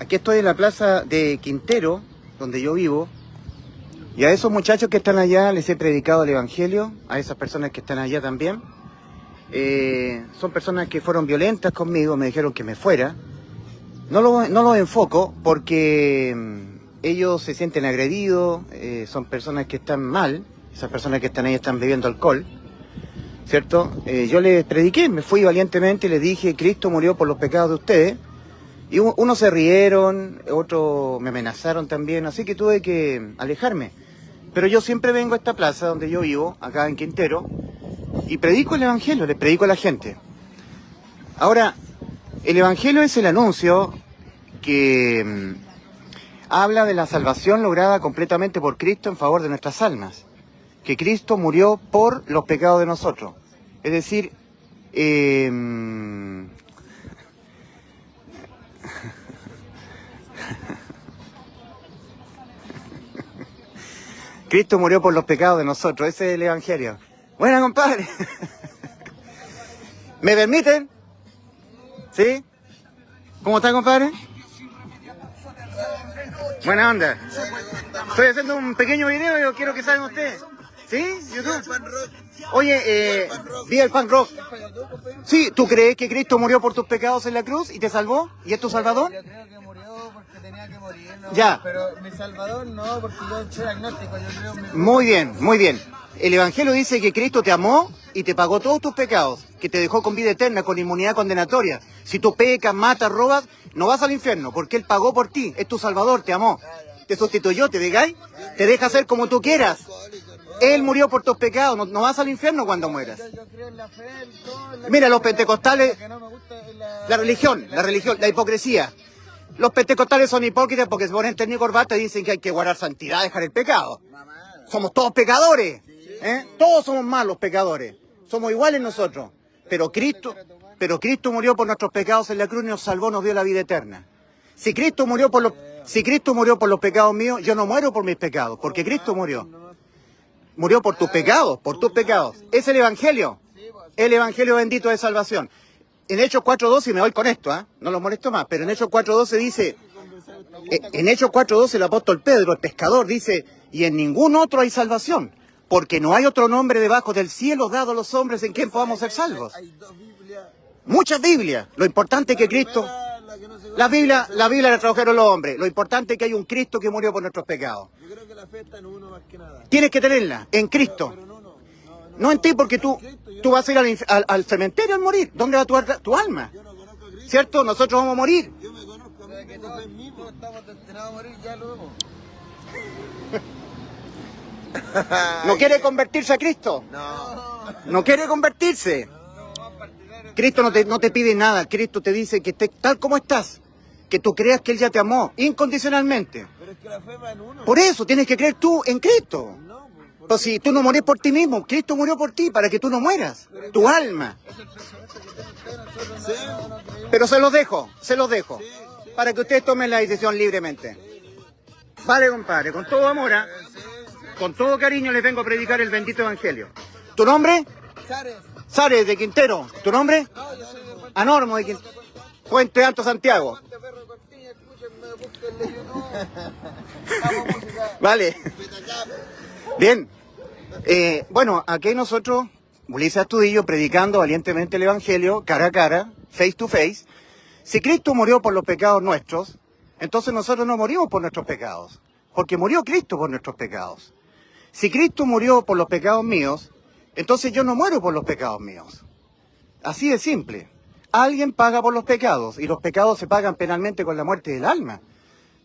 Aquí estoy en la plaza de Quintero, donde yo vivo, y a esos muchachos que están allá les he predicado el Evangelio, a esas personas que están allá también. Son personas que fueron violentas conmigo, me dijeron que me fuera. No los enfoco porque ellos se sienten agredidos, son personas que están mal, esas personas que están ahí están bebiendo alcohol, ¿cierto? Yo les prediqué, me fui valientemente y les dije, Cristo murió por los pecados de ustedes. Y unos se rieron, otros me amenazaron también, así que tuve que alejarme. Pero yo siempre vengo a esta plaza donde yo vivo, acá en Quintero, y predico el Evangelio, le predico a la gente. Ahora, el Evangelio es el anuncio que habla de la salvación lograda completamente por Cristo en favor de nuestras almas. Que Cristo murió por los pecados de nosotros. Es decir, Cristo murió por los pecados de nosotros, ese es el Evangelio. Buena, compadre. ¿Me permiten? ¿Sí? ¿Cómo está, compadre? Buena onda. Estoy haciendo un pequeño video y yo quiero que salgan ustedes. ¿Sí? ¿YouTube? Oye, vi el punk rock. Sí, ¿tú crees que Cristo murió por tus pecados en la cruz y te salvó? ¿Y es tu salvador? Yo creo que murió porque tenía que morir, ¿no? Ya. Pero mi salvador no, porque yo soy agnóstico, yo creo en mi... Muy bien, muy bien. El Evangelio dice que Cristo te amó y te pagó todos tus pecados, que te dejó con vida eterna, con inmunidad condenatoria. Si tú pecas, matas, robas, no vas al infierno, porque Él pagó por ti, es tu salvador, te amó. Te sustituyó, ¿te digáis? Te deja hacer como tú quieras. Él murió por tus pecados, no vas al infierno cuando mueras. Yo creo en la fe, en todo, en la... Mira, los pentecostales, Lo que no me gusta es la religión, la hipocresía. Los pentecostales son hipócritas porque se ponen terno y corbata y dicen que hay que guardar santidad, dejar el pecado. Somos todos pecadores, ¿eh? Todos somos malos pecadores. Somos iguales nosotros. Pero Cristo murió por nuestros pecados en la cruz y nos salvó, nos dio la vida eterna. Si Cristo murió por los pecados míos, yo no muero por mis pecados, porque Cristo murió. Murió por tus pecados, por tus pecados. Es el Evangelio bendito de salvación. En Hechos 4.12, y me voy con esto, no los molesto más, pero en Hechos 4.12 dice, en Hechos 4.12 el apóstol Pedro, el pescador, dice, y en ningún otro hay salvación, porque no hay otro nombre debajo del cielo dado a los hombres en quien podamos ser salvos. Muchas Biblias. Lo importante es que Cristo, la Biblia la tradujeron los hombres, lo importante es que hay un Cristo que murió por nuestros pecados. Yo creo que la fe está en uno más que nada. Tienes que tenerla, en Cristo. No en ti, porque tú vas a ir al cementerio al morir. ¿Dónde va tu alma? ¿Cierto? Nosotros vamos a morir. Yo me conozco a mí, que todos estamos destinados a morir ya luego. ¿No quiere convertirse a Cristo? No quiere convertirse. Cristo no te pide nada. Cristo te dice que estés tal como estás. Que tú creas que Él ya te amó incondicionalmente. Pero es que la fe va en uno. Por eso tienes que creer tú en Cristo. No, Pues si tú no morís por ti mismo, Cristo murió por ti para que tú no mueras. Tu alma. Pero se los dejo. Para que ustedes tomen la decisión libremente. Vale, compadre, con todo amor, con todo cariño les vengo a predicar el bendito Evangelio. ¿Tu nombre? Sares de Quintero. ¿Tu nombre? no, yo soy de Puente Anormo de Quintero. Puente Alto, Santiago. Perro Cortiña, escúchenme, búsquenle YouTube. Hago música. Vale. Bien. Bueno, aquí nosotros, Ulises Astudillo, predicando valientemente el Evangelio, cara a cara, face to face. Si Cristo murió por los pecados nuestros, entonces nosotros no morimos por nuestros pecados, porque murió Cristo por nuestros pecados. Si Cristo murió por los pecados míos, entonces yo no muero por los pecados míos. Así de simple. Alguien paga por los pecados, y los pecados se pagan penalmente con la muerte del alma.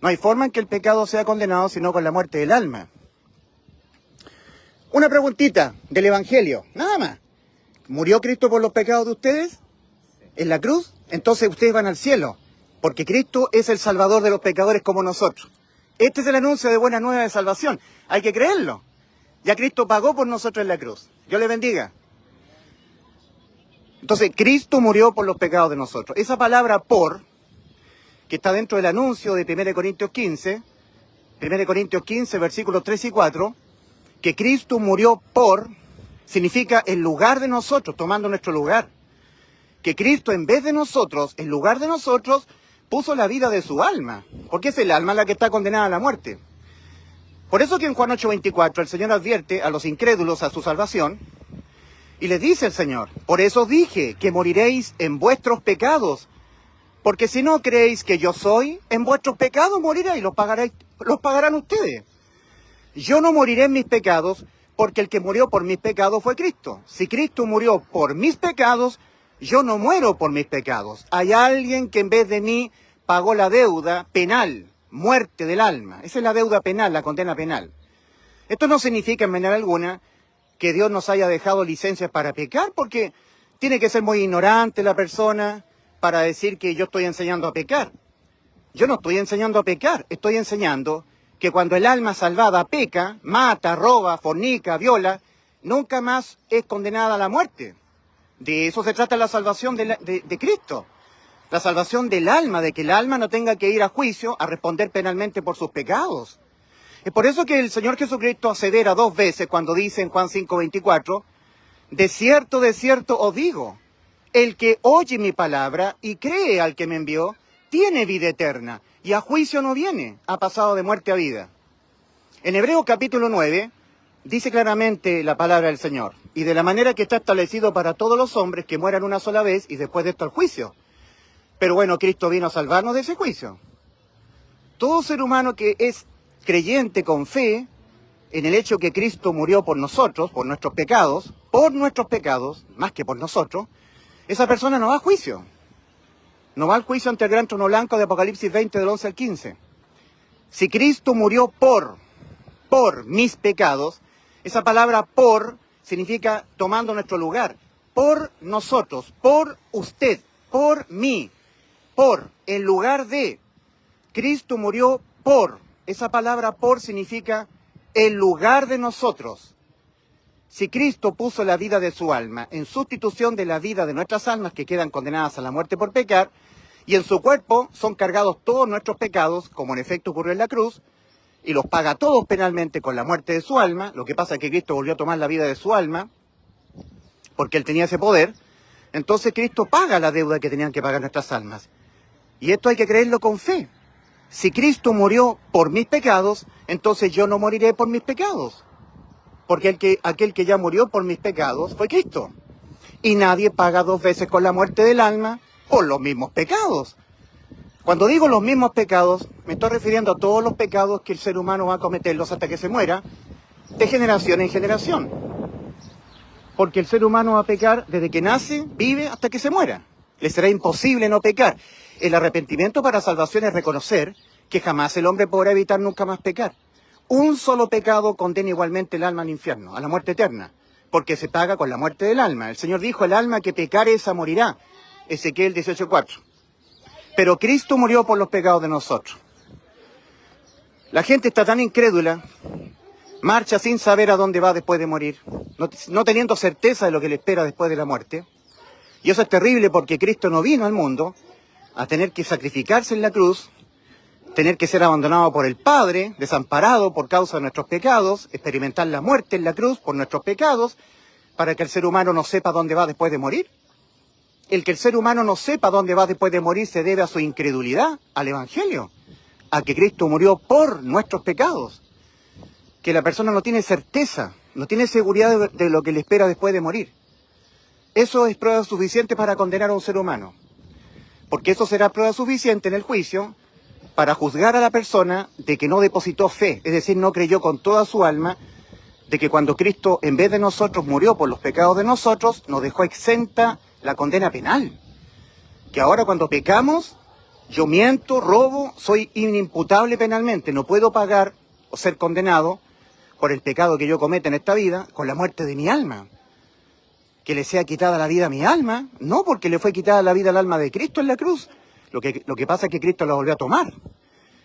No hay forma en que el pecado sea condenado sino con la muerte del alma. Una preguntita del Evangelio, nada más. ¿Murió Cristo por los pecados de ustedes? ¿En la cruz? Entonces ustedes van al cielo, porque Cristo es el salvador de los pecadores como nosotros. Este es el anuncio de buena nueva de salvación. Hay que creerlo. Ya Cristo pagó por nosotros en la cruz. Dios le bendiga. Entonces, Cristo murió por los pecados de nosotros. Esa palabra por, que está dentro del anuncio de 1 Corintios 15, versículos 3 y 4, que Cristo murió por, significa en lugar de nosotros, tomando nuestro lugar. Que Cristo en vez de nosotros, en lugar de nosotros, puso la vida de su alma, porque es el alma la que está condenada a la muerte. Por eso que en Juan 8:24 el Señor advierte a los incrédulos a su salvación, y les dice el Señor: por eso dije que moriréis en vuestros pecados, porque si no creéis que yo soy, en vuestros pecados moriréis, los pagarán ustedes. Yo no moriré en mis pecados, porque el que murió por mis pecados fue Cristo. Si Cristo murió por mis pecados, yo no muero por mis pecados. Hay alguien que en vez de mí pagó la deuda penal, muerte del alma. Esa es la deuda penal, la condena penal. Esto no significa en manera alguna que Dios nos haya dejado licencias para pecar, porque tiene que ser muy ignorante la persona para decir que yo estoy enseñando a pecar. Yo no estoy enseñando a pecar, estoy enseñando que cuando el alma salvada peca, mata, roba, fornica, viola, nunca más es condenada a la muerte. De eso se trata la salvación de Cristo. La salvación del alma, de que el alma no tenga que ir a juicio a responder penalmente por sus pecados. Es por eso que el Señor Jesucristo asevera 2 veces cuando dice en Juan 5:24, de cierto os digo, el que oye mi palabra y cree al que me envió, tiene vida eterna, y a juicio no viene, ha pasado de muerte a vida. En Hebreos capítulo 9, dice claramente la palabra del Señor, y de la manera que está establecido para todos los hombres que mueran una sola vez y después de esto el juicio. Pero bueno, Cristo vino a salvarnos de ese juicio. Todo ser humano que es creyente con fe en el hecho que Cristo murió por nosotros, por nuestros pecados, más que por nosotros, esa persona no va a juicio. No va al juicio ante el gran trono blanco de Apocalipsis 20, del 11 al 15. Si Cristo murió por mis pecados, esa palabra por significa tomando nuestro lugar. Por nosotros, por usted, por mí, en lugar de. Cristo murió por. Esa palabra por significa en lugar de nosotros. Si Cristo puso la vida de su alma en sustitución de la vida de nuestras almas que quedan condenadas a la muerte por pecar, y en su cuerpo son cargados todos nuestros pecados, como en efecto ocurrió en la cruz, y los paga todos penalmente con la muerte de su alma. Lo que pasa es que Cristo volvió a tomar la vida de su alma, porque Él tenía ese poder. Entonces Cristo paga la deuda que tenían que pagar nuestras almas. Y esto hay que creerlo con fe. Si Cristo murió por mis pecados, entonces yo no moriré por mis pecados. Porque aquel que ya murió por mis pecados fue Cristo. Y nadie paga 2 veces con la muerte del alma por los mismos pecados. Cuando digo los mismos pecados, me estoy refiriendo a todos los pecados que el ser humano va a cometerlos hasta que se muera, de generación en generación. Porque el ser humano va a pecar desde que nace, vive, hasta que se muera. Le será imposible no pecar. El arrepentimiento para salvación es reconocer que jamás el hombre podrá evitar nunca más pecar. Un solo pecado condena igualmente el alma al infierno, a la muerte eterna, porque se paga con la muerte del alma. El Señor dijo, el alma que pecare esa morirá. Ezequiel 18:4. Pero Cristo murió por los pecados de nosotros. La gente está tan incrédula, marcha sin saber a dónde va después de morir, no teniendo certeza de lo que le espera después de la muerte. Y eso es terrible porque Cristo no vino al mundo a tener que sacrificarse en la cruz, tener que ser abandonado por el Padre, desamparado por causa de nuestros pecados, experimentar la muerte en la cruz por nuestros pecados, para que el ser humano no sepa dónde va después de morir. El que el ser humano no sepa dónde va después de morir se debe a su incredulidad, al Evangelio, a que Cristo murió por nuestros pecados. Que la persona no tiene certeza, no tiene seguridad de lo que le espera después de morir. Eso es prueba suficiente para condenar a un ser humano. Porque eso será prueba suficiente en el juicio para juzgar a la persona de que no depositó fe, es decir, no creyó con toda su alma, de que cuando Cristo, en vez de nosotros, murió por los pecados de nosotros, nos dejó exenta la condena penal. Que ahora cuando pecamos, yo miento, robo, soy inimputable penalmente, no puedo pagar o ser condenado por el pecado que yo cometa en esta vida con la muerte de mi alma. Que le sea quitada la vida a mi alma, no porque le fue quitada la vida al alma de Cristo en la cruz. Lo que pasa es que Cristo la volvió a tomar,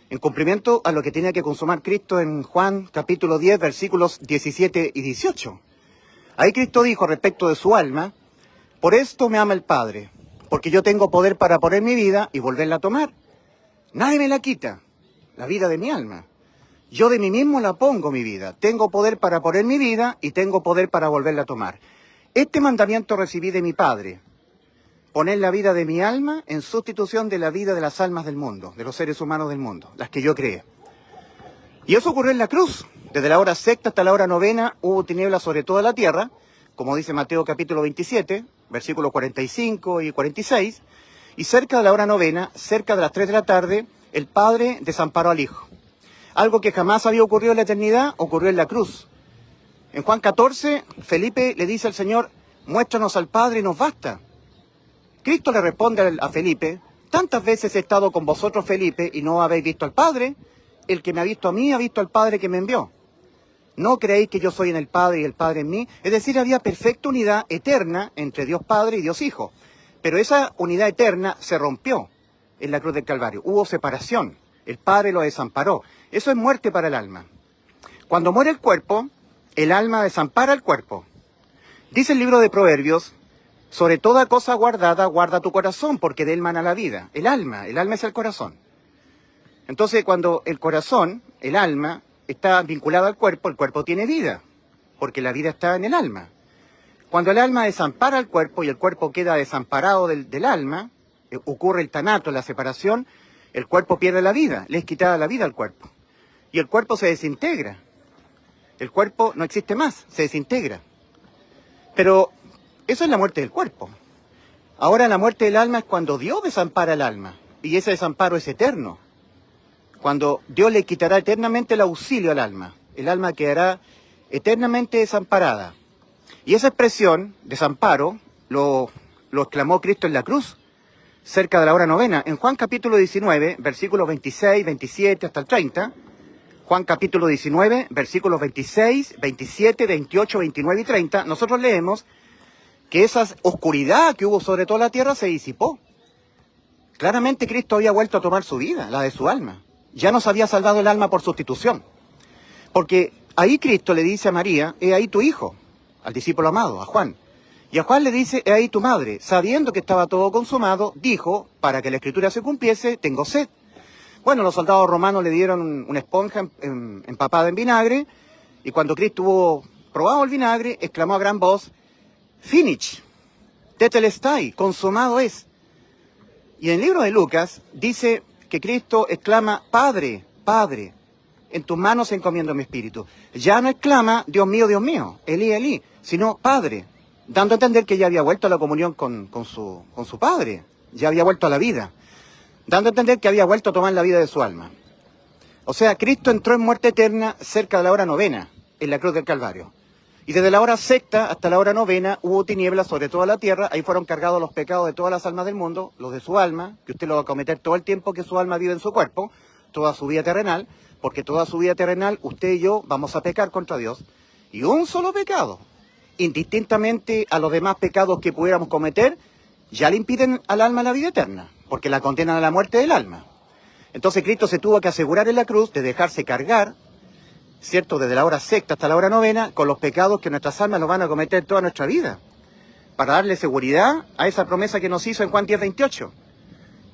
en cumplimiento a lo que tenía que consumar Cristo en Juan capítulo 10, versículos 17 y 18. Ahí Cristo dijo respecto de su alma, por esto me ama el Padre, porque yo tengo poder para poner mi vida y volverla a tomar. Nadie me la quita, la vida de mi alma. Yo de mí mismo la pongo mi vida. Tengo poder para poner mi vida y tengo poder para volverla a tomar. Este mandamiento recibí de mi Padre, poner la vida de mi alma en sustitución de la vida de las almas del mundo, de los seres humanos del mundo, las que yo creé. Y eso ocurrió en la cruz. Desde la hora sexta hasta la hora novena hubo tinieblas sobre toda la tierra, como dice Mateo capítulo 27, versículos 45 y 46, y cerca de la hora novena, cerca de las 3 de la tarde, el Padre desamparó al Hijo. Algo que jamás había ocurrido en la eternidad, ocurrió en la cruz. En Juan 14, Felipe le dice al Señor, muéstranos al Padre y nos basta. Cristo le responde a Felipe, tantas veces he estado con vosotros, Felipe, y no habéis visto al Padre. El que me ha visto a mí, ha visto al Padre que me envió. ¿No creéis que yo soy en el Padre y el Padre en mí? Es decir, había perfecta unidad eterna entre Dios Padre y Dios Hijo. Pero esa unidad eterna se rompió en la cruz del Calvario. Hubo separación. El Padre lo desamparó. Eso es muerte para el alma. Cuando muere el cuerpo, el alma desampara el cuerpo. Dice el libro de Proverbios, sobre toda cosa guardada, guarda tu corazón, porque de él mana la vida. El alma es el corazón. Entonces, cuando el corazón, el alma, está vinculado al cuerpo, el cuerpo tiene vida, porque la vida está en el alma. Cuando el alma desampara el cuerpo y el cuerpo queda desamparado del alma, ocurre el tanato, la separación, el cuerpo pierde la vida, le es quitada la vida al cuerpo. Y el cuerpo se desintegra. El cuerpo no existe más, se desintegra. Pero eso es la muerte del cuerpo. Ahora la muerte del alma es cuando Dios desampara el alma, y ese desamparo es eterno. Cuando Dios le quitará eternamente el auxilio al alma. El alma quedará eternamente desamparada. Y esa expresión, desamparo, lo exclamó Cristo en la cruz, cerca de la hora novena. En Juan capítulo 19, versículos 26, 27 hasta el 30. Juan capítulo 19, versículos 26, 27, 28, 29 y 30. Nosotros leemos que esa oscuridad que hubo sobre toda la tierra se disipó. Claramente Cristo había vuelto a tomar su vida, la de su alma. Ya nos había salvado el alma por sustitución. Porque ahí Cristo le dice a María, he ahí tu hijo, al discípulo amado, a Juan. Y a Juan le dice, he ahí tu madre. Sabiendo que estaba todo consumado, dijo, para que la escritura se cumpliese, tengo sed. Bueno, los soldados romanos le dieron una esponja empapada en vinagre, y cuando Cristo hubo probado el vinagre, exclamó a gran voz, finish, tetelestai, consumado es. Y en el libro de Lucas dice que Cristo exclama, Padre, Padre, en tus manos encomiendo mi espíritu. Ya no exclama, Dios mío, Elí, Elí, sino Padre, dando a entender que ya había vuelto a la comunión con su Padre, ya había vuelto a la vida, dando a entender que había vuelto a tomar la vida de su alma. O sea, Cristo entró en muerte eterna cerca de la hora novena, en la cruz del Calvario. Y desde la hora sexta hasta la hora novena hubo tinieblas sobre toda la tierra. Ahí fueron cargados los pecados de todas las almas del mundo, los de su alma, que usted lo va a cometer todo el tiempo que su alma vive en su cuerpo, toda su vida terrenal, porque toda su vida terrenal usted y yo vamos a pecar contra Dios. Y un solo pecado, indistintamente a los demás pecados que pudiéramos cometer, ya le impiden al alma la vida eterna, porque la condenan a la muerte del alma. Entonces Cristo se tuvo que asegurar en la cruz de dejarse cargar, ¿cierto?, desde la hora sexta hasta la hora novena, con los pecados que nuestras almas nos van a cometer toda nuestra vida, para darle seguridad a esa promesa que nos hizo en Juan 10, 28.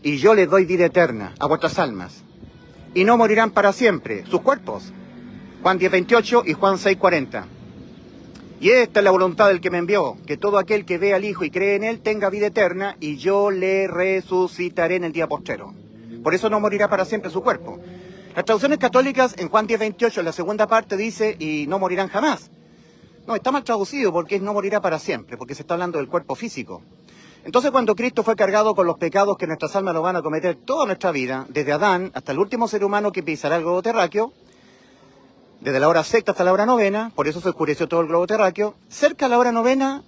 Y yo les doy vida eterna a vuestras almas, y no morirán para siempre sus cuerpos. Juan 10, 28 y Juan 6, 40. Y esta es la voluntad del que me envió, que todo aquel que ve al Hijo y cree en Él tenga vida eterna, y yo le resucitaré en el día postrero. Por eso no morirá para siempre su cuerpo. Las traducciones católicas en Juan 10, 28, en la segunda parte dice, y no morirán jamás. No, está mal traducido porque es no morirá para siempre, porque se está hablando del cuerpo físico. Entonces cuando Cristo fue cargado con los pecados que nuestras almas nos van a cometer toda nuestra vida, desde Adán hasta el último ser humano que pisará el globo terráqueo, desde la hora sexta hasta la hora novena, por eso se oscureció todo el globo terráqueo, cerca de la hora novena,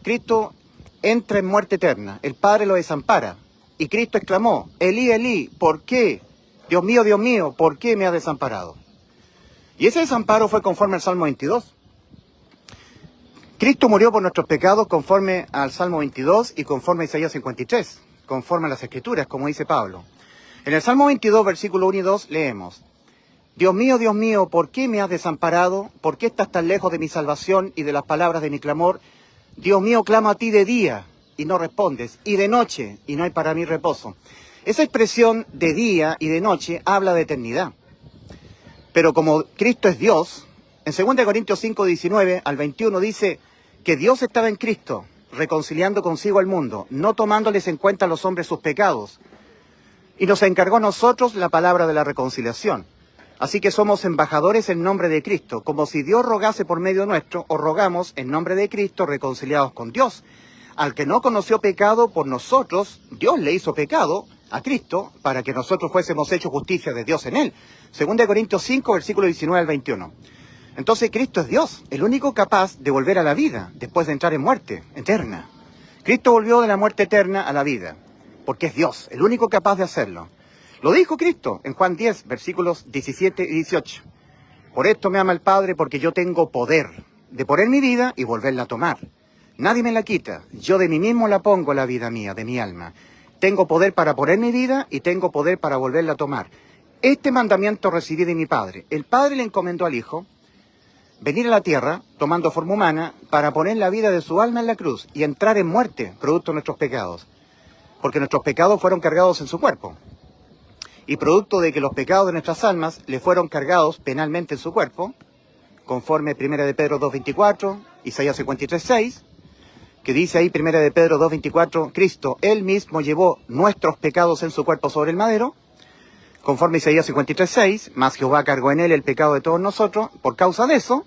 Cristo entra en muerte eterna, el Padre lo desampara, y Cristo exclamó, Elí, Elí, ¿por qué? Dios mío, ¿por qué me has desamparado? Y ese desamparo fue conforme al Salmo 22. Cristo murió por nuestros pecados conforme al Salmo 22 y conforme a Isaías 53, conforme a las Escrituras, como dice Pablo. En el Salmo 22, versículo 1 y 2, leemos, Dios mío, ¿por qué me has desamparado? ¿Por qué estás tan lejos de mi salvación y de las palabras de mi clamor? Dios mío, clamo a ti de día y no respondes, y de noche y no hay para mí reposo. Esa expresión de día y de noche habla de eternidad. Pero como Cristo es Dios, en 2 Corintios 5, 19 al 21 dice que Dios estaba en Cristo, reconciliando consigo al mundo, no tomándoles en cuenta a los hombres sus pecados. Y nos encargó a nosotros la palabra de la reconciliación. Así que somos embajadores en nombre de Cristo, como si Dios rogase por medio nuestro, os rogamos en nombre de Cristo reconciliados con Dios. Al que no conoció pecado por nosotros, Dios le hizo pecado a Cristo para que nosotros fuésemos hechos justicia de Dios en él. 2 Corintios 5, versículo 19 al 21. Entonces Cristo es Dios, el único capaz de volver a la vida después de entrar en muerte eterna. Cristo volvió de la muerte eterna a la vida, porque es Dios, el único capaz de hacerlo. Lo dijo Cristo en Juan 10, versículos 17 y 18. Por esto me ama el Padre, porque yo tengo poder de poner mi vida y volverla a tomar. Nadie me la quita, yo de mí mismo la pongo, la vida mía, de mi alma. Tengo poder para poner mi vida y tengo poder para volverla a tomar. Este mandamiento recibí de mi Padre. El Padre le encomendó al Hijo venir a la tierra, tomando forma humana, para poner la vida de su alma en la cruz y entrar en muerte, producto de nuestros pecados. Porque nuestros pecados fueron cargados en su cuerpo. Y producto de que los pecados de nuestras almas le fueron cargados penalmente en su cuerpo, conforme 1 de Pedro 2.24, Isaías 53.6, que dice ahí 1 de Pedro 2.24, Cristo, Él mismo llevó nuestros pecados en su cuerpo sobre el madero, conforme Isaías 53.6, mas Jehová cargó en Él el pecado de todos nosotros. Por causa de eso,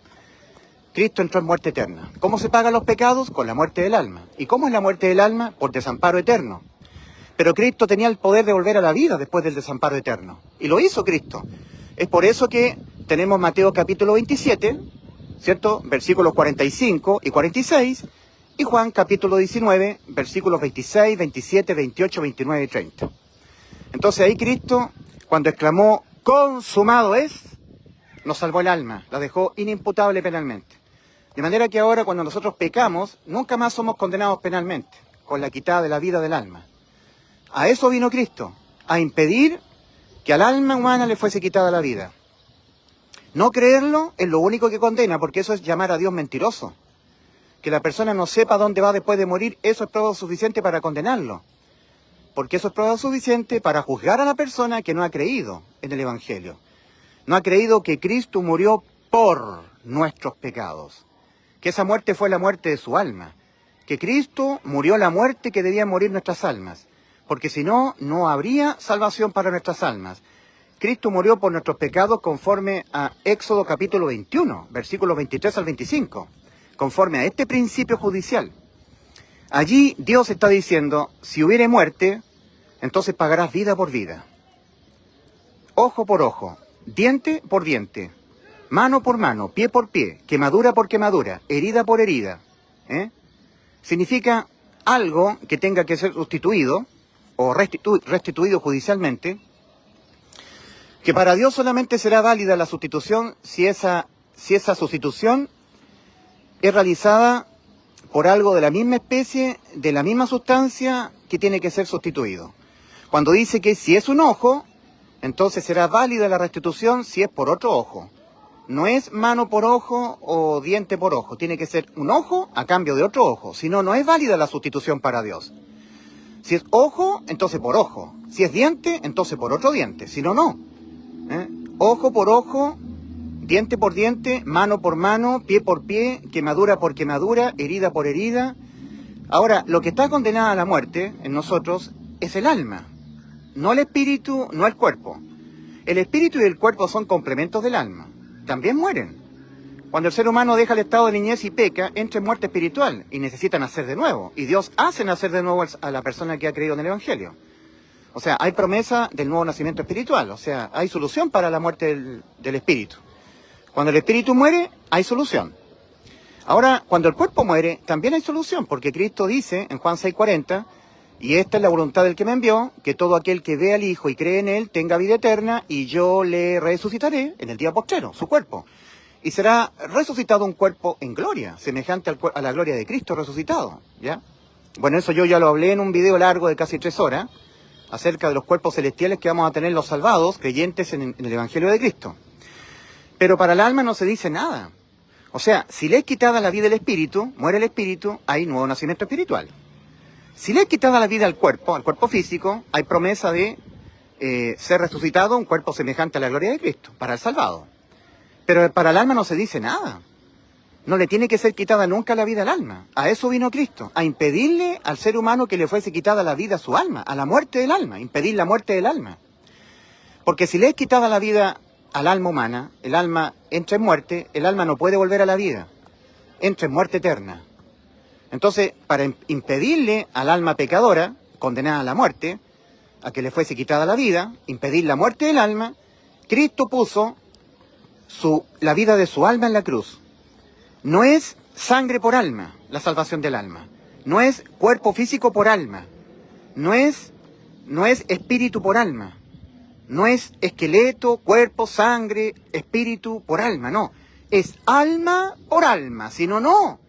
Cristo entró en muerte eterna. ¿Cómo se pagan los pecados? Con la muerte del alma. ¿Y cómo es la muerte del alma? Por desamparo eterno. Pero Cristo tenía el poder de volver a la vida después del desamparo eterno. Y lo hizo Cristo. Es por eso que tenemos Mateo capítulo 27, ¿cierto? Versículos 45 y 46. Y Juan capítulo 19, versículos 26, 27, 28, 29 y 30. Entonces ahí Cristo, cuando exclamó, consumado es, nos salvó el alma, la dejó inimputable penalmente. De manera que ahora cuando nosotros pecamos, nunca más somos condenados penalmente, con la quitada de la vida del alma. A eso vino Cristo, a impedir que al alma humana le fuese quitada la vida. No creerlo es lo único que condena, porque eso es llamar a Dios mentiroso. Que la persona no sepa dónde va después de morir, eso es prueba suficiente para condenarlo. Porque eso es prueba suficiente para juzgar a la persona que no ha creído en el Evangelio. No ha creído que Cristo murió por nuestros pecados. Que esa muerte fue la muerte de su alma. Que Cristo murió la muerte que debían morir nuestras almas. Porque si no, no habría salvación para nuestras almas. Cristo murió por nuestros pecados conforme a Éxodo capítulo 21, versículos 23 al 25. Conforme a este principio judicial. Allí Dios está diciendo, si hubiere muerte, entonces pagarás vida por vida. Ojo por ojo, diente por diente, mano por mano, pie por pie, quemadura por quemadura, herida por herida. Significa algo que tenga que ser sustituido o restituido judicialmente, que para Dios solamente será válida la sustitución si esa sustitución es realizada por algo de la misma especie, de la misma sustancia que tiene que ser sustituido. Cuando dice que si es un ojo, entonces será válida la restitución si es por otro ojo. No es mano por ojo o diente por ojo, tiene que ser un ojo a cambio de otro ojo, si no, no es válida la sustitución para Dios. Si es ojo, entonces por ojo. Si es diente, entonces por otro diente. Si no, no. Ojo por ojo, diente por diente, mano por mano, pie por pie, quemadura por quemadura, herida por herida. Ahora, lo que está condenada a la muerte en nosotros es el alma. No el espíritu, no el cuerpo. El espíritu y el cuerpo son complementos del alma. También mueren. Cuando el ser humano deja el estado de niñez y peca, entra en muerte espiritual y necesita nacer de nuevo. Y Dios hace nacer de nuevo a la persona que ha creído en el Evangelio. O sea, hay promesa del nuevo nacimiento espiritual. O sea, hay solución para la muerte del espíritu. Cuando el espíritu muere, hay solución. Ahora, cuando el cuerpo muere, también hay solución, porque Cristo dice en Juan 6:40, y esta es la voluntad del que me envió, que todo aquel que ve al Hijo y cree en Él tenga vida eterna, y yo le resucitaré en el día postrero, su cuerpo. Y será resucitado un cuerpo en gloria, semejante a la gloria de Cristo resucitado, ¿ya? Bueno, eso yo ya lo hablé en un video largo de casi 3 horas, acerca de los cuerpos celestiales que vamos a tener los salvados, creyentes en el Evangelio de Cristo. Pero para el alma no se dice nada. O sea, si le es quitada la vida del espíritu, muere el espíritu, hay nuevo nacimiento espiritual. Si le es quitada la vida al cuerpo físico, hay promesa de ser resucitado un cuerpo semejante a la gloria de Cristo, para el salvado. Pero para el alma no se dice nada. no le tiene que ser quitada nunca la vida al alma. A eso vino Cristo, a impedirle al ser humano que le fuese quitada la vida a su alma, a la muerte del alma, impedir la muerte del alma. Porque si le es quitada la vida al alma humana, el alma entra en muerte, el alma no puede volver a la vida, entra en muerte eterna. Entonces, para impedirle al alma pecadora, condenada a la muerte, a que le fuese quitada la vida, impedir la muerte del alma, Cristo puso la vida de su alma en la cruz. No es sangre por alma la salvación del alma, no es cuerpo físico por alma, no es espíritu por alma, no es esqueleto, cuerpo, sangre, espíritu por alma, no, es alma por alma, si no, no.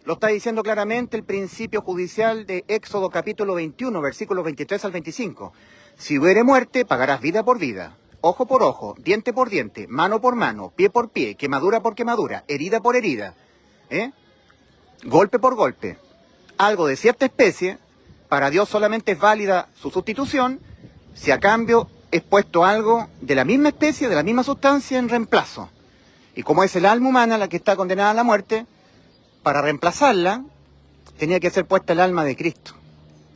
Lo está diciendo claramente el principio judicial de Éxodo capítulo 21, versículos 23 al 25. Si hubiere muerte, pagarás vida por vida, ojo por ojo, diente por diente, mano por mano, pie por pie, quemadura por quemadura, herida por herida, golpe por golpe. Algo de cierta especie, para Dios solamente es válida su sustitución, si a cambio es puesto algo de la misma especie, de la misma sustancia en reemplazo. Y como es el alma humana la que está condenada a la muerte, para reemplazarla, tenía que ser puesta el alma de Cristo.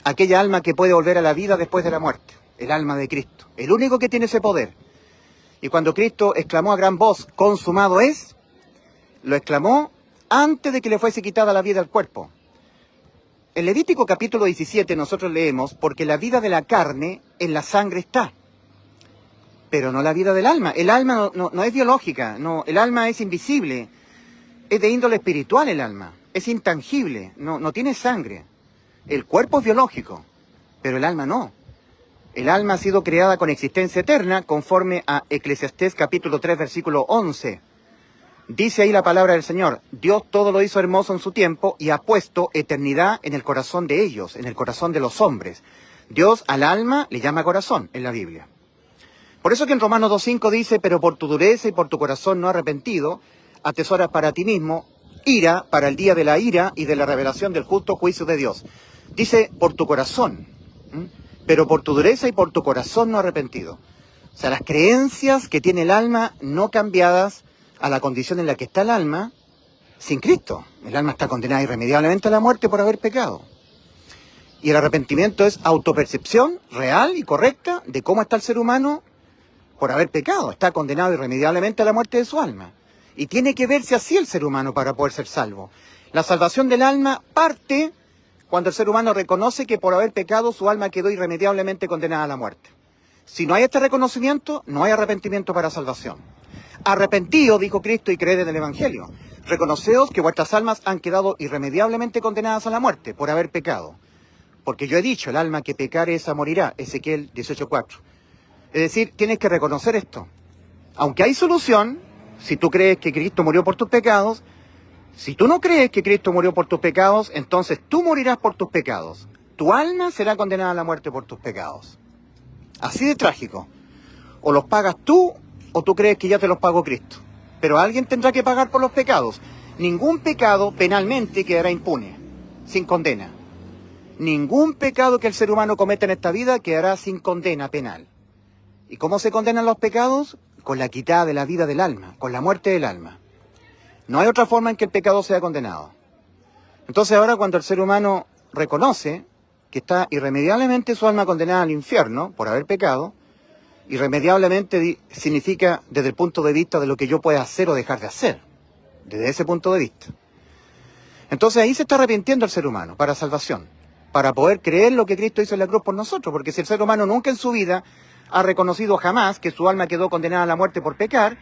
Aquella alma que puede volver a la vida después de la muerte. El alma de Cristo. El único que tiene ese poder. Y cuando Cristo exclamó a gran voz, consumado es, lo exclamó antes de que le fuese quitada la vida al cuerpo. En Levítico capítulo 17 nosotros leemos, porque la vida de la carne en la sangre está, pero no la vida del alma. El alma no es biológica, no, el alma es invisible. Es de índole espiritual el alma, es intangible, no tiene sangre. El cuerpo es biológico, pero el alma no. El alma ha sido creada con existencia eterna, conforme a Eclesiastés capítulo 3, versículo 11. Dice ahí la palabra del Señor, Dios todo lo hizo hermoso en su tiempo y ha puesto eternidad en el corazón de ellos, en el corazón de los hombres. Dios al alma le llama corazón en la Biblia. Por eso que en Romanos 2.5 dice, pero por tu dureza y por tu corazón no arrepentido, atesoras para ti mismo ira para el día de la ira y de la revelación del justo juicio de Dios. Dice, por tu corazón, pero por tu dureza y por tu corazón no arrepentido. O sea, las creencias que tiene el alma no cambiadas a la condición en la que está el alma sin Cristo. El alma está condenada irremediablemente a la muerte por haber pecado. Y el arrepentimiento es autopercepción real y correcta de cómo está el ser humano por haber pecado. Está condenado irremediablemente a la muerte de su alma. Y tiene que verse así el ser humano para poder ser salvo. La salvación del alma parte cuando el ser humano reconoce que por haber pecado su alma quedó irremediablemente condenada a la muerte. Si no hay este reconocimiento, no hay arrepentimiento para salvación. Arrepentido, dijo Cristo, y creed en el Evangelio. Reconoceos que vuestras almas han quedado irremediablemente condenadas a la muerte por haber pecado. Porque yo he dicho, el alma que pecare esa morirá, Ezequiel 18:4. Es decir, tienes que reconocer esto. Aunque hay solución, si tú crees que Cristo murió por tus pecados, si tú no crees que Cristo murió por tus pecados, entonces tú morirás por tus pecados. Tu alma será condenada a la muerte por tus pecados. Así de trágico. O los pagas tú, o tú crees que ya te los pagó Cristo. Pero alguien tendrá que pagar por los pecados. Ningún pecado penalmente quedará impune, sin condena. Ningún pecado que el ser humano cometa en esta vida quedará sin condena penal. ¿Y cómo se condenan los pecados? Con la quitada de la vida del alma, con la muerte del alma. No hay otra forma en que el pecado sea condenado. Entonces ahora cuando el ser humano reconoce que está irremediablemente su alma condenada al infierno por haber pecado, irremediablemente significa desde el punto de vista de lo que yo pueda hacer o dejar de hacer, desde ese punto de vista. Entonces ahí se está arrepintiendo el ser humano para salvación, para poder creer lo que Cristo hizo en la cruz por nosotros, porque si el ser humano nunca en su vida ha reconocido jamás que su alma quedó condenada a la muerte por pecar,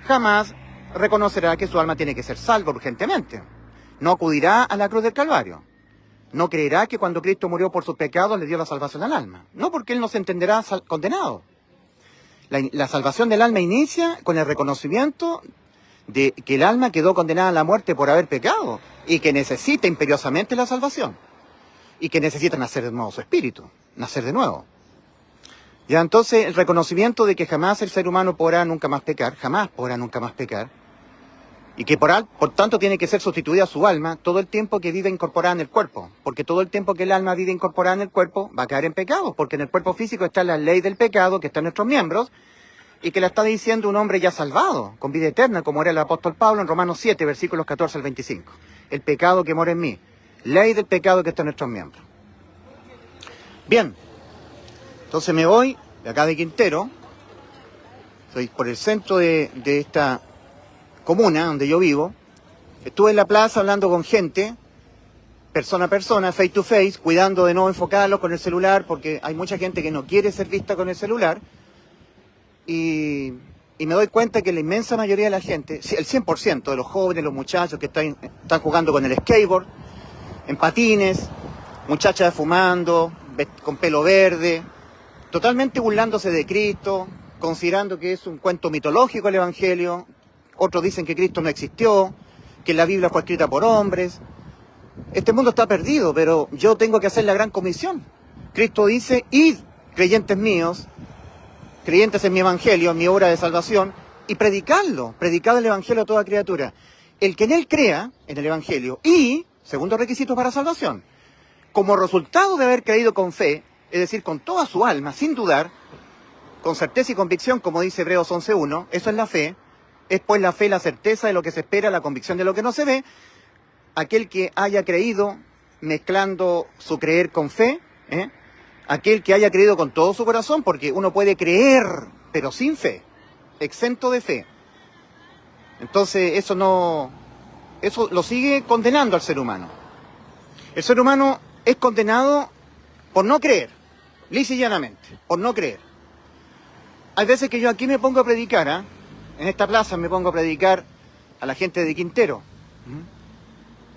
jamás reconocerá que su alma tiene que ser salva urgentemente. No acudirá a la cruz del Calvario. No creerá que cuando Cristo murió por sus pecados le dio la salvación al alma. No, porque él no se entenderá condenado. La salvación del alma inicia con el reconocimiento de que el alma quedó condenada a la muerte por haber pecado y que necesita imperiosamente la salvación. Y que necesita nacer de nuevo su espíritu, nacer de nuevo. Ya entonces el reconocimiento de que jamás el ser humano podrá nunca más pecar, jamás podrá nunca más pecar, y que por tanto tiene que ser sustituida su alma todo el tiempo que vive incorporada en el cuerpo, porque todo el tiempo que el alma vive incorporada en el cuerpo va a caer en pecado, porque en el cuerpo físico está la ley del pecado que está en nuestros miembros, y que la está diciendo un hombre ya salvado, con vida eterna, como era el apóstol Pablo en Romanos 7, versículos 14 al 25. El pecado que mora en mí, ley del pecado que está en nuestros miembros. Bien, entonces me voy de acá de Quintero, soy por el centro de esta comuna donde yo vivo. Estuve en la plaza hablando con gente, persona a persona, face to face, cuidando de no enfocarlos con el celular, porque hay mucha gente que no quiere ser vista con el celular. Y me doy cuenta que la inmensa mayoría de la gente, el 100% de los jóvenes, los muchachos que están jugando con el skateboard, en patines, muchachas fumando, con pelo verde, totalmente burlándose de Cristo, considerando que es un cuento mitológico el Evangelio. Otros dicen que Cristo no existió, que la Biblia fue escrita por hombres. Este mundo está perdido, pero yo tengo que hacer la gran comisión. Cristo dice, id, creyentes míos, creyentes en mi Evangelio, en mi obra de salvación, y predicadlo, predicad el Evangelio a toda criatura. El que en él crea, en el Evangelio, y, segundo requisito para salvación, como resultado de haber creído con fe, es decir, con toda su alma, sin dudar, con certeza y convicción, como dice Hebreos 11.1, eso es la fe, es pues la fe la certeza de lo que se espera, la convicción de lo que no se ve. Aquel que haya creído, mezclando su creer con fe, aquel que haya creído con todo su corazón, porque uno puede creer, pero sin fe, exento de fe. Entonces eso lo sigue condenando al ser humano. El ser humano es condenado por no creer, lisa y llanamente, por no creer. Hay veces que yo aquí me pongo a predicar, en esta plaza me pongo a predicar a la gente de Quintero.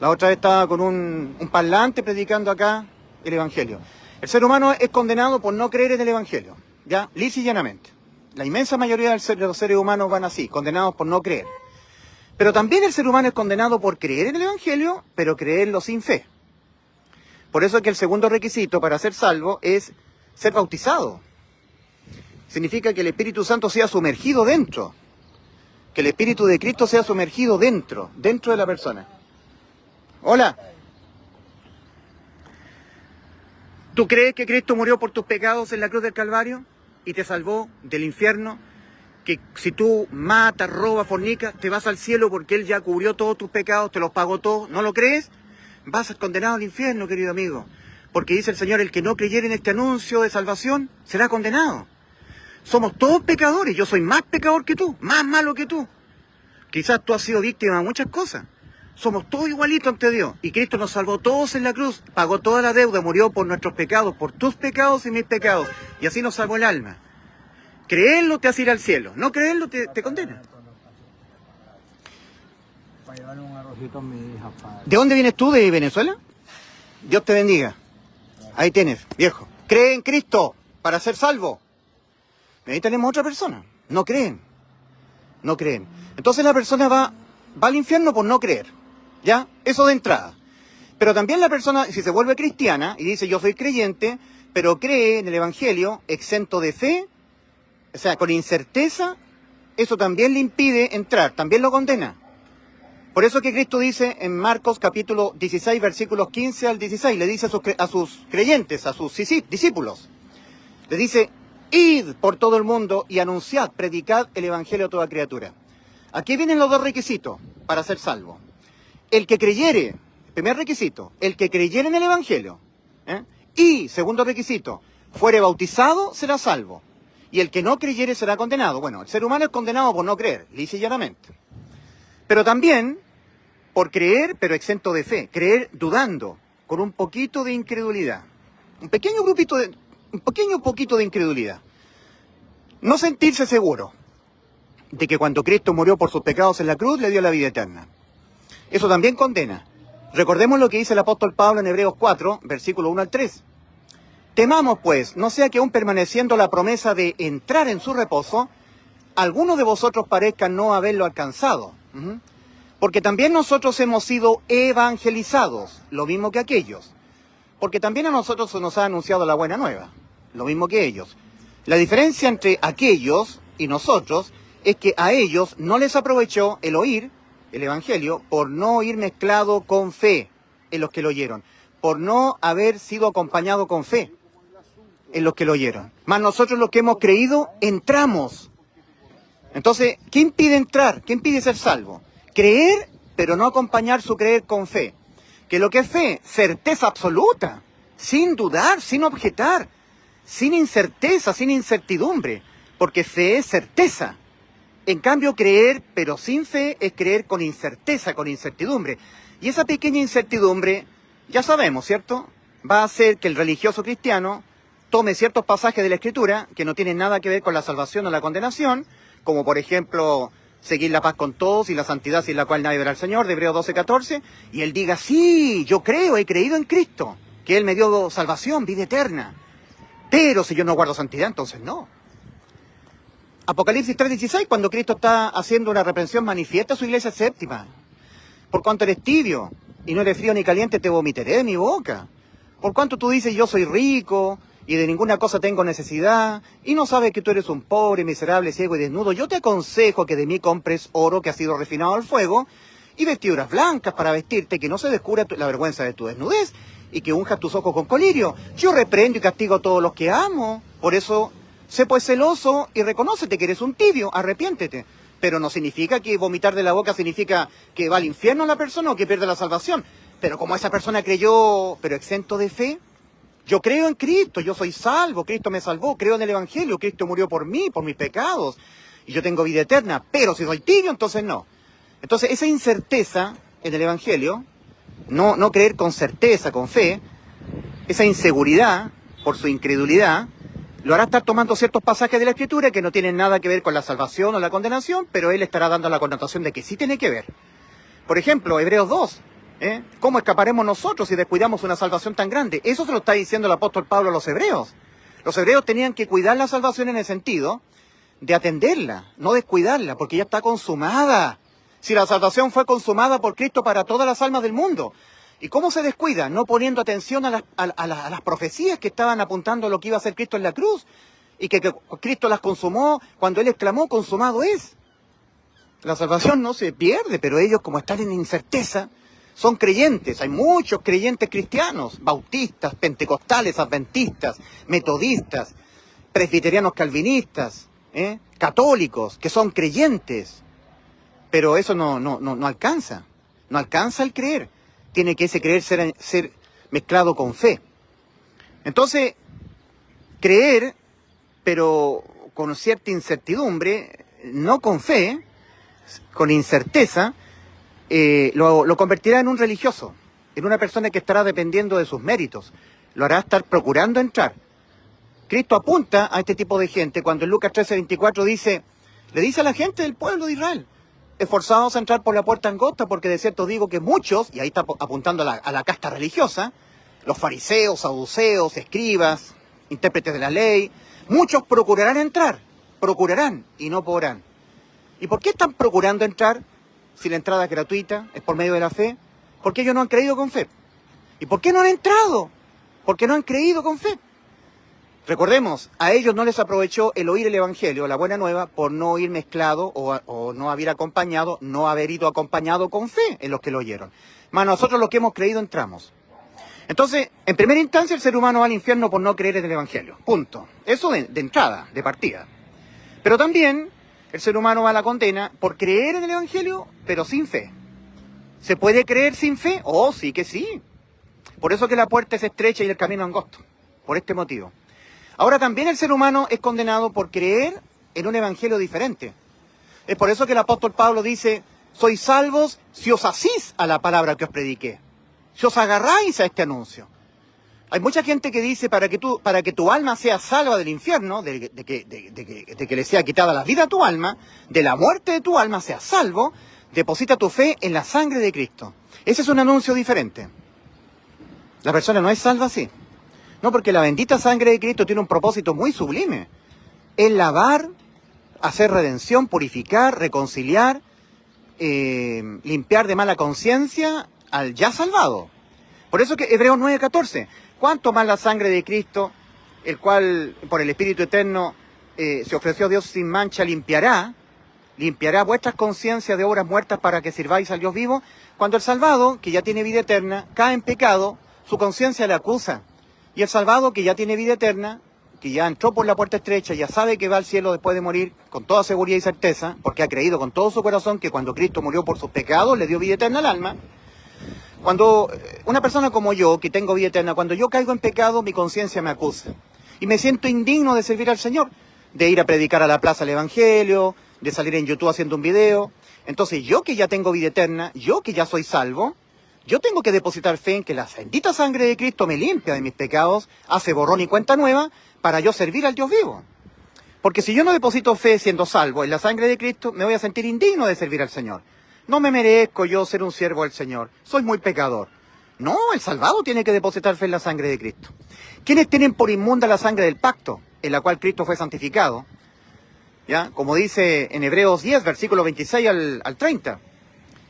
La otra vez estaba con un parlante predicando acá el Evangelio. El ser humano es condenado por no creer en el Evangelio, ¿ya? Lisa y llanamente. La inmensa mayoría de los seres humanos van así, condenados por no creer. Pero también el ser humano es condenado por creer en el Evangelio, pero creerlo sin fe. Por eso es que el segundo requisito para ser salvo es ser bautizado. Significa que el Espíritu Santo sea sumergido dentro. Que el Espíritu de Cristo sea sumergido dentro de la persona. Hola. ¿Tú crees que Cristo murió por tus pecados en la cruz del Calvario y te salvó del infierno? Que si tú matas, robas, fornicas, te vas al cielo porque Él ya cubrió todos tus pecados, te los pagó todos. ¿No lo crees? Vas a ser condenado al infierno, querido amigo. Porque dice el Señor, el que no creyere en este anuncio de salvación será condenado. Somos todos pecadores, yo soy más pecador que tú, más malo que tú. Quizás tú has sido víctima de muchas cosas. Somos todos igualitos ante Dios. Y Cristo nos salvó todos en la cruz, pagó toda la deuda, murió por nuestros pecados, por tus pecados y mis pecados. Y así nos salvó el alma. Creerlo te hace ir al cielo, no creerlo te condena. ¿De dónde vienes tú? ¿De Venezuela? Dios te bendiga. Ahí tienes, viejo. Cree en Cristo para ser salvo. Ahí tenemos otra persona. No creen. No creen. Entonces la persona va al infierno por no creer. ¿Ya? Eso de entrada. Pero también la persona, si se vuelve cristiana y dice yo soy creyente, pero cree en el Evangelio, exento de fe, o sea, con incerteza, eso también le impide entrar, también lo condena. Por eso que Cristo dice en Marcos capítulo 16, versículos 15 al 16, le dice a sus creyentes, a sus discípulos, le dice, id por todo el mundo y anunciad, predicad el Evangelio a toda criatura. Aquí vienen los dos requisitos para ser salvo. El que creyere, primer requisito, el que creyere en el Evangelio, y segundo requisito, fuere bautizado, será salvo. Y el que no creyere será condenado. Bueno, el ser humano es condenado por no creer, lisa y llanamente. Pero también por creer, pero exento de fe. Creer dudando, con un poquito de incredulidad. Un pequeño poquito de incredulidad. No sentirse seguro de que cuando Cristo murió por sus pecados en la cruz, le dio la vida eterna. Eso también condena. Recordemos lo que dice el apóstol Pablo en Hebreos 4, versículo 1 al 3. Temamos, pues, no sea que aún permaneciendo la promesa de entrar en su reposo, alguno de vosotros parezca no haberlo alcanzado. Porque también nosotros hemos sido evangelizados, lo mismo que aquellos. Porque también a nosotros se nos ha anunciado la buena nueva, lo mismo que ellos. La diferencia entre aquellos y nosotros es que a ellos no les aprovechó el oír el Evangelio por no ir mezclado con fe en los que lo oyeron, por no haber sido acompañado con fe en los que lo oyeron. Mas nosotros los que hemos creído entramos Entonces, ¿qué impide entrar? ¿Qué impide ser salvo? Creer, pero no acompañar su creer con fe. ¿Que lo que es fe? Certeza absoluta, sin dudar, sin objetar, sin incerteza, sin incertidumbre, porque fe es certeza. En cambio, creer, pero sin fe, es creer con incerteza, con incertidumbre. Y esa pequeña incertidumbre, ya sabemos, ¿cierto?, va a hacer que el religioso cristiano tome ciertos pasajes de la Escritura que no tienen nada que ver con la salvación o la condenación, como por ejemplo, seguir la paz con todos y la santidad sin la cual nadie verá al Señor, de Hebreos 12:14, y él diga, sí, yo creo, he creído en Cristo, que Él me dio salvación, vida eterna. Pero si yo no guardo santidad, entonces no. Apocalipsis 3:16, cuando Cristo está haciendo una reprensión manifiesta a su iglesia séptima. Por cuanto eres tibio y no eres frío ni caliente, te vomitaré de mi boca. Por cuanto tú dices, yo soy rico y de ninguna cosa tengo necesidad, y no sabes que tú eres un pobre, miserable, ciego y desnudo, yo te aconsejo que de mí compres oro que ha sido refinado al fuego, y vestiduras blancas para vestirte, que no se descubra la vergüenza de tu desnudez, y que unjas tus ojos con colirio. Yo reprendo y castigo a todos los que amo. Por eso, sé pues celoso y reconócete que eres un tibio, arrepiéntete. Pero no significa que vomitar de la boca significa que va al infierno la persona o que pierde la salvación. Pero como esa persona creyó, pero exento de fe, yo creo en Cristo, yo soy salvo, Cristo me salvó, creo en el Evangelio, Cristo murió por mí, por mis pecados, y yo tengo vida eterna, pero si soy tibio, entonces no. Entonces esa incerteza en el Evangelio, no creer con certeza, con fe, esa inseguridad por su incredulidad, lo hará estar tomando ciertos pasajes de la Escritura que no tienen nada que ver con la salvación o la condenación, pero él estará dando la connotación de que sí tiene que ver. Por ejemplo, Hebreos 2. ¿Cómo escaparemos nosotros si descuidamos una salvación tan grande? Eso se lo está diciendo el apóstol Pablo a los hebreos. Los hebreos tenían que cuidar la salvación en el sentido de atenderla, no descuidarla, porque ya está consumada. Si la salvación fue consumada por Cristo para todas las almas del mundo. ¿Y cómo se descuida? No poniendo atención a las profecías que estaban apuntando a lo que iba a hacer Cristo en la cruz, y que Cristo las consumó cuando Él exclamó, consumado es. La salvación no se pierde, pero ellos, como están en incerteza, son creyentes. Hay muchos creyentes cristianos, bautistas, pentecostales, adventistas, metodistas, presbiterianos calvinistas, católicos, que son creyentes. Pero eso no alcanza. No alcanza el creer. Tiene que ese creer ser mezclado con fe. Entonces, creer, pero con cierta incertidumbre, no con fe, con incerteza, lo convertirá en un religioso, en una persona que estará dependiendo de sus méritos, lo hará estar procurando entrar. Cristo apunta a este tipo de gente cuando en Lucas 13:24 le dice a la gente del pueblo de Israel, esforzados a entrar por la puerta angosta, porque de cierto digo que muchos, y ahí está apuntando a la casta religiosa, los fariseos, saduceos, escribas, intérpretes de la ley, muchos procurarán entrar, procurarán y no podrán. ¿Y por qué están procurando entrar? Si la entrada es gratuita, es por medio de la fe, porque ellos no han creído con fe. ¿Y por qué no han entrado? Porque no han creído con fe. Recordemos, a ellos no les aprovechó el oír el Evangelio, la buena nueva, por no ir mezclado o no haber acompañado, no haber ido acompañado con fe en los que lo oyeron. Mas nosotros los que hemos creído entramos. Entonces, en primera instancia, el ser humano va al infierno por no creer en el Evangelio. Punto. Eso de entrada, de partida. Pero también el ser humano va a la condena por creer en el Evangelio, pero sin fe. ¿Se puede creer sin fe? Oh, sí que sí. Por eso que la puerta es estrecha y el camino angosto. Por este motivo. Ahora también el ser humano es condenado por creer en un Evangelio diferente. Es por eso que el apóstol Pablo dice, sois salvos si os asís a la palabra que os prediqué. Si os agarráis a este anuncio. Hay mucha gente que dice, para que tu alma sea salva del infierno, de que le sea quitada la vida a tu alma, de la muerte de tu alma sea salvo, deposita tu fe en la sangre de Cristo. Ese es un anuncio diferente. La persona no es salva así. No, porque la bendita sangre de Cristo tiene un propósito muy sublime. Es lavar, hacer redención, purificar, reconciliar, limpiar de mala conciencia al ya salvado. Por eso que Hebreos 9:14, ¿cuánto más la sangre de Cristo, el cual por el Espíritu Eterno se ofreció a Dios sin mancha, limpiará vuestras conciencias de obras muertas para que sirváis al Dios vivo? Cuando el salvado, que ya tiene vida eterna, cae en pecado, su conciencia le acusa. Y el salvado, que ya tiene vida eterna, que ya entró por la puerta estrecha, ya sabe que va al cielo después de morir, con toda seguridad y certeza, porque ha creído con todo su corazón que cuando Cristo murió por sus pecados, le dio vida eterna al alma. Cuando una persona como yo, que tengo vida eterna, cuando yo caigo en pecado, mi conciencia me acusa. Y me siento indigno de servir al Señor, de ir a predicar a la plaza el Evangelio, de salir en YouTube haciendo un video. Entonces yo que ya tengo vida eterna, yo que ya soy salvo, yo tengo que depositar fe en que la bendita sangre de Cristo me limpia de mis pecados, hace borrón y cuenta nueva, para yo servir al Dios vivo. Porque si yo no deposito fe siendo salvo en la sangre de Cristo, me voy a sentir indigno de servir al Señor. No me merezco yo ser un siervo del Señor. Soy muy pecador. No, el salvado tiene que depositar fe en la sangre de Cristo. ¿Quiénes tienen por inmunda la sangre del pacto, en la cual Cristo fue santificado? ¿Ya? Como dice en Hebreos 10, versículo 26 al 30.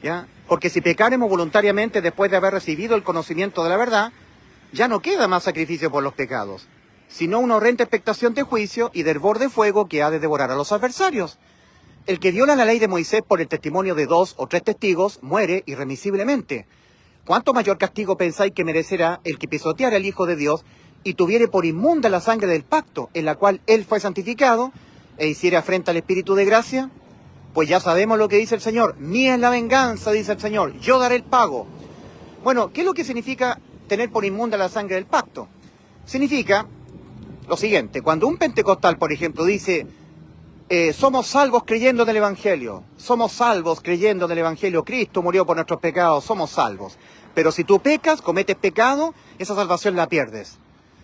¿Ya? Porque si pecaremos voluntariamente después de haber recibido el conocimiento de la verdad, ya no queda más sacrificio por los pecados, sino una horrenda expectación de juicio y de hervor de fuego que ha de devorar a los adversarios. El que viola la ley de Moisés por el testimonio de 2 o 3 testigos muere irremisiblemente. ¿Cuánto mayor castigo pensáis que merecerá el que pisoteara al Hijo de Dios y tuviere por inmunda la sangre del pacto, en la cual él fue santificado, e hiciere afrenta al Espíritu de gracia? Pues ya sabemos lo que dice el Señor. Mía es la venganza, dice el Señor, yo daré el pago. Bueno, ¿qué es lo que significa tener por inmunda la sangre del pacto? Significa lo siguiente: cuando un pentecostal, por ejemplo, dice somos salvos creyendo en el Evangelio, somos salvos creyendo en el Evangelio, Cristo murió por nuestros pecados, somos salvos. Pero si tú pecas, cometes pecado, esa salvación la pierdes.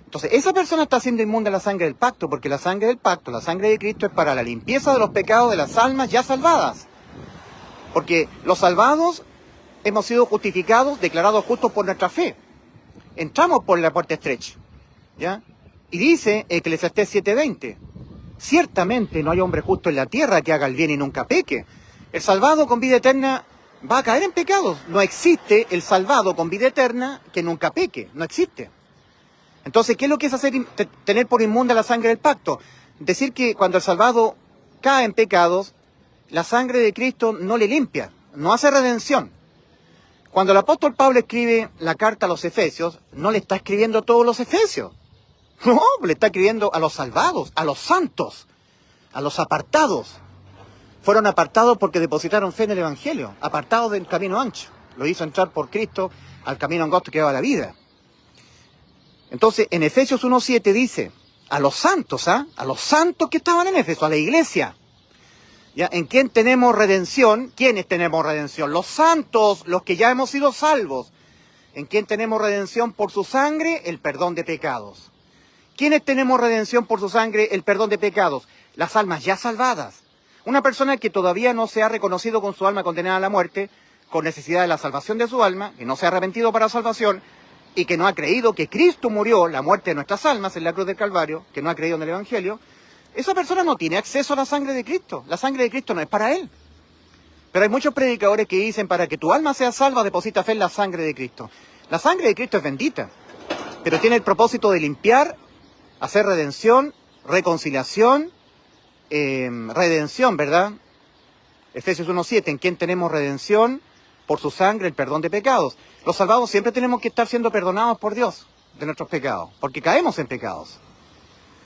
Entonces, esa persona está haciendo inmunda la sangre del pacto, porque la sangre del pacto, la sangre de Cristo, es para la limpieza de los pecados de las almas ya salvadas. Porque los salvados hemos sido justificados, declarados justos por nuestra fe. Entramos por la puerta estrecha, ¿ya? Y dice Eclesiastés 7:20, ciertamente no hay hombre justo en la tierra que haga el bien y nunca peque. El salvado con vida eterna va a caer en pecados. No existe el salvado con vida eterna que nunca peque, no existe. Entonces, ¿qué es lo que es tener por inmunda la sangre del pacto? Decir que cuando el salvado cae en pecados, la sangre de Cristo no le limpia, no hace redención. Cuando el apóstol Pablo escribe la carta a los Efesios, no le está escribiendo a todos los efesios. No, le está escribiendo a los salvados, a los santos, a los apartados. Fueron apartados porque depositaron fe en el Evangelio, apartados del camino ancho. Lo hizo entrar por Cristo al camino angosto que va a la vida. Entonces, en Efesios 1:7 dice, a los santos, a los santos que estaban en Éfeso, a la iglesia. ¿Ya? ¿En quién tenemos redención? ¿Quiénes tenemos redención? Los santos, los que ya hemos sido salvos. ¿En quién tenemos redención por su sangre? El perdón de pecados. ¿Quiénes tenemos redención por su sangre? El perdón de pecados. Las almas ya salvadas. Una persona que todavía no se ha reconocido con su alma condenada a la muerte, con necesidad de la salvación de su alma, que no se ha arrepentido para salvación, y que no ha creído que Cristo murió la muerte de nuestras almas en la cruz del Calvario, que no ha creído en el Evangelio, esa persona no tiene acceso a la sangre de Cristo. La sangre de Cristo no es para él. Pero hay muchos predicadores que dicen, para que tu alma sea salva, deposita fe en la sangre de Cristo. La sangre de Cristo es bendita, pero tiene el propósito de limpiar, hacer redención, reconciliación, redención, ¿verdad? Efesios 1:7, en quien tenemos redención por su sangre, el perdón de pecados. Los salvados siempre tenemos que estar siendo perdonados por Dios de nuestros pecados, porque caemos en pecados.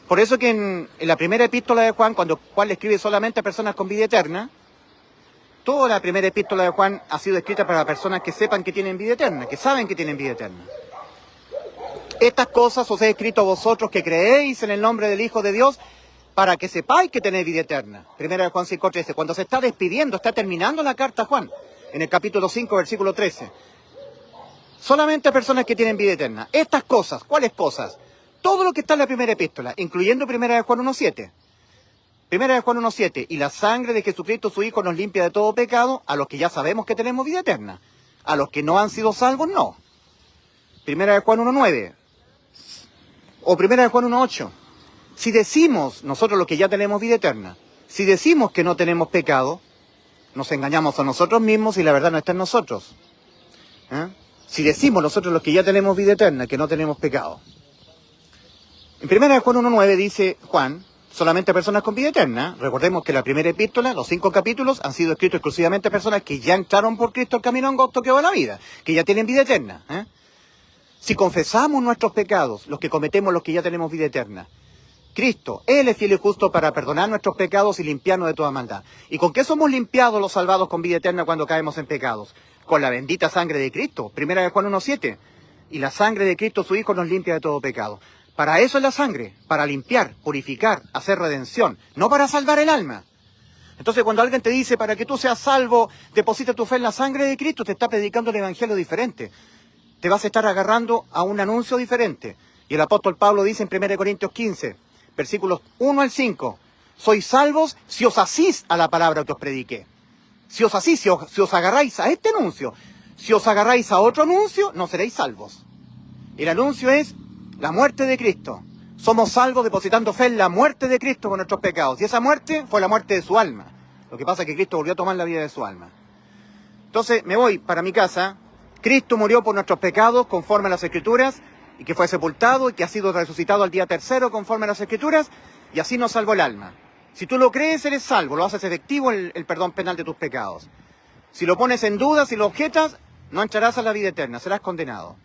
Por eso que en la primera epístola de Juan, cuando Juan le escribe solamente a personas con vida eterna, toda la primera epístola de Juan ha sido escrita para personas que sepan que tienen vida eterna, que saben que tienen vida eterna. Estas cosas os he escrito a vosotros que creéis en el nombre del Hijo de Dios, para que sepáis que tenéis vida eterna. Primera de Juan 5:13. Cuando se está despidiendo, está terminando la carta a Juan, en el capítulo 5, versículo 13. Solamente a personas que tienen vida eterna. Estas cosas, ¿cuáles cosas? Todo lo que está en la primera epístola, incluyendo Primera de Juan 1:7. Primera de Juan 1:7. Y la sangre de Jesucristo, su Hijo, nos limpia de todo pecado, a los que ya sabemos que tenemos vida eterna. A los que no han sido salvos, no. Primera de Juan 1:9. O Primera de Juan 1:8. Si decimos, nosotros los que ya tenemos vida eterna, si decimos que no tenemos pecado, nos engañamos a nosotros mismos y la verdad no está en nosotros. Si decimos nosotros los que ya tenemos vida eterna, que no tenemos pecado. En Primera de Juan 1:9 dice Juan, solamente personas con vida eterna. Recordemos que la primera epístola, los 5 capítulos, han sido escritos exclusivamente a personas que ya entraron por Cristo al camino angosto que va a la vida, que ya tienen vida eterna. Si confesamos nuestros pecados, los que cometemos los que ya tenemos vida eterna, Cristo. Él es fiel y justo para perdonar nuestros pecados y limpiarnos de toda maldad. ¿Y con qué somos limpiados los salvados con vida eterna cuando caemos en pecados? Con la bendita sangre de Cristo. 1 Juan 1:7. Y la sangre de Cristo, su Hijo, nos limpia de todo pecado. Para eso es la sangre, para limpiar, purificar, hacer redención, no para salvar el alma. Entonces cuando alguien te dice, para que tú seas salvo, deposita tu fe en la sangre de Cristo, te está predicando el evangelio diferente. Te vas a estar agarrando a un anuncio diferente. Y el apóstol Pablo dice en 1 Corintios 15, versículos 1 al 5, sois salvos si os asís a la palabra que os prediqué. Si os asís, si os agarráis a este anuncio, si os agarráis a otro anuncio, no seréis salvos. El anuncio es la muerte de Cristo. Somos salvos depositando fe en la muerte de Cristo por nuestros pecados. Y esa muerte fue la muerte de su alma. Lo que pasa es que Cristo volvió a tomar la vida de su alma. Entonces me voy para mi casa. Cristo murió por nuestros pecados conforme a las Escrituras, y que fue sepultado y que ha sido resucitado al día tercero conforme a las Escrituras, y así nos salvó el alma. Si tú lo crees, eres salvo, lo haces efectivo el perdón penal de tus pecados. Si lo pones en duda, si lo objetas, no entrarás a la vida eterna, serás condenado.